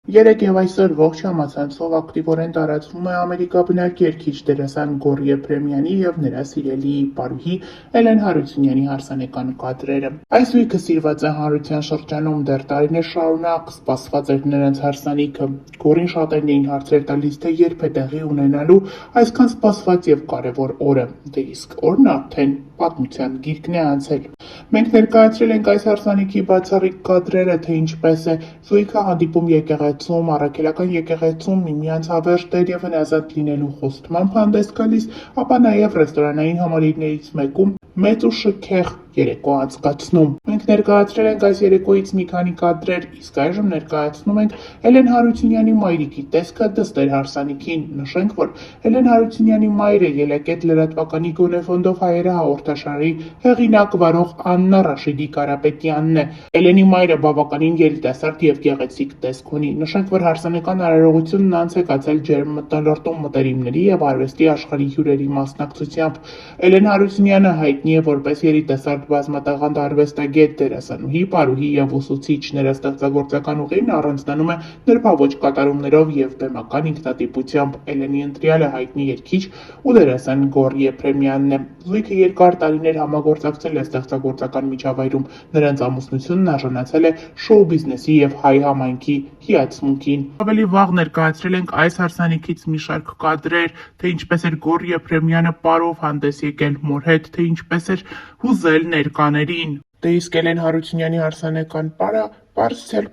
Երեկ եւ այսօր ողջ համացանցով ակտիվորեն տարածվում է ամերիկաբնակ երգիչ դերասան Գոռիե Պրեմյանի եւ նրա սիրելիի պարուհի Էլեն Հարությունյանի հարսանեկան կադրերը։ Այս զույգը սիրված է հանրության շրջանում դեռ տարիներ շարունակ, սպասված էր նրանց հարսանիքը։ Գոռին շատերն էին հարցեր տալիս, թե երբ է տեղի ունենալու այսքան սպասված եւ կարեւոր օրը։ Դե իսկ օրն արդեն պատմության գիրկն է անցել։ Մենք ներկայացրել ենք այս հարսանիքի բացառիկ կադրերը, թե ինչպես է զույգը հանդիպում եկեղեցում, առաքելական եկեղեցում միմյանց հավերժ տեր եւ հնազանդ լինելու խոստմամբ հանդես գալիս, ապա նաեւ ռեստորանային համալիրներից մեկում մեծ ու շքեղ երեկո անցկացնում։ Մենք ներկայացրել ենք այս երեկոյից մի քանի կադրեր, իսկ այժմ ներկայացնում ենք Էլեն Հարությունյանի մայրիկի տեսքը դստեր հարսանիքին։ Նշենք, որ Էլեն Հարությունյանի մայրը Ելակետ լրատվականի Գոնե ֆոնդով հայերը հաղորդաշարի հեղինակ վարող Աննա Ռաշիդի Կարապետյանն է։ Էլենի մայրը բավականին երիտասարդ եւ գեղեցիկ տեսք ունի։ Նշենք, որ հարսանեկան արարողությունն անց է կացել ջերմ մթնոլորտում մտերիմների եւ արվեստի աշխարհի հյուրերի մասնակցությամբ։ Էլեն Հարությունյանը հայտնի է որպես երիտասարդ բազմատաղանդ արվեստագետ, դերասանուհի, պարուհի եւ ուսուցիչ։ Նրա ստեղծագործական ուղին առանձնանում է նրբաոճ կատարումներով եւ բեմական ինքնատիպությամբ։ Էլենի ընտրյալը հայտնի երգիչ ու դերասան Գոռիե Պրեմյանն է։ Զույգը երկար տարիներ համագործակցել է ստեղծագործական միջավայրում։ Նրանց ամուսնությունն արժանացել է շոու բիզնեսի եւ հայ համայնքի հիացմունքին։ Ավելի վաղ ներկայացրել ենք այս հարսանիքից մի շարք կադրեր, թե ինչպես էր Գոռիե Պրեմյանը պարով հանդես եկել մոր հետ, թե ինչպես էր հուզել ներկաներին։ Դե իսկ Էլեն Հարությունյանի հարսանեկան պարը պարզ էր,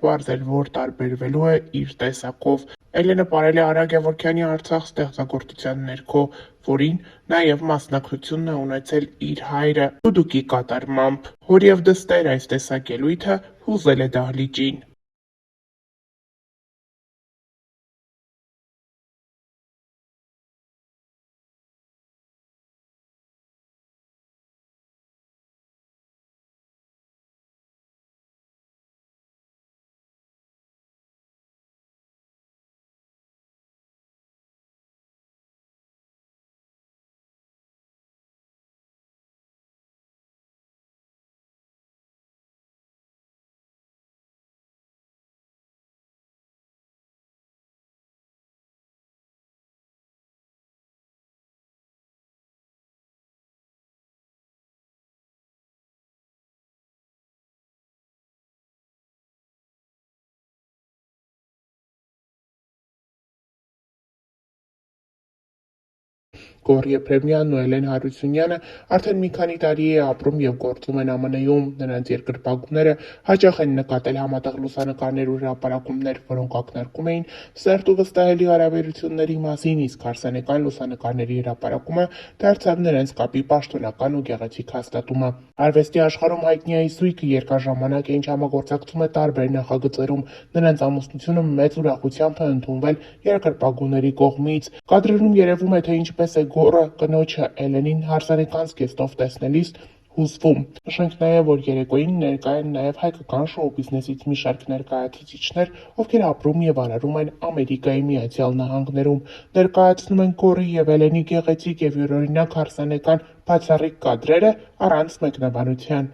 որ տարբերվելու է իր տեսակով։ Էլենը պարել է Արա Գևորգյանի Արցախ ստեղծագործության ներքո, որին նաև մասնակցությունն է ունեցել իր հայրը Դուդուկի կատարմամբ։ Հոր եւ դստեր այս տեսակ ելույթը հուզել է դահլիճին։ Գոռիե Պրեմյանն ու Էլեն Հարությունյանը արդեն մի քանի տարի է ապրում եւ գործում են ԱՄՆ-ում։ Նրանց երկրպագուները հաճախ են նկատել համատեղ լուսանկարներ ու հրապարակումներ, որոնք ակնարկում էին սերտ ու վստահելի հարաբերությունների մասին, իսկ հարսանեկան լուսանկարների հրապարակումը դարձավ նրանց կապի պաշտոնական ու գեղեցիկ հաստատումը։ Արվեստի աշխարհում հայտնի այս զույգը երկար ժամանակ է ինչ համագործակցում է տարբեր նախագծերում։ Նրանց ամուսնությունը մեծ ուրախությամբ է ընդունվել երկրպագուների կողմից։ Կադրերում երևում է, թե ինչպես է Գոռը կնոջը Էլենին հարսանեկան զգեստով տեսնելիս հուզվում։ Նշենք նաև, որ երեկոյին ներկա են նաև հայկական շոու բիզնեսից մի շարք ներկայացուցիչներ, ովքեր ապրում եւ արարում են Ամերիկայի Միացյալ Նահանգներում։ Ներկայացնում են Գոռի եւ Էլենի գեղեցիկ եւ յուրօրինակ հարսանեկան բացառիկ կադրերը առանց մեկնաբանության։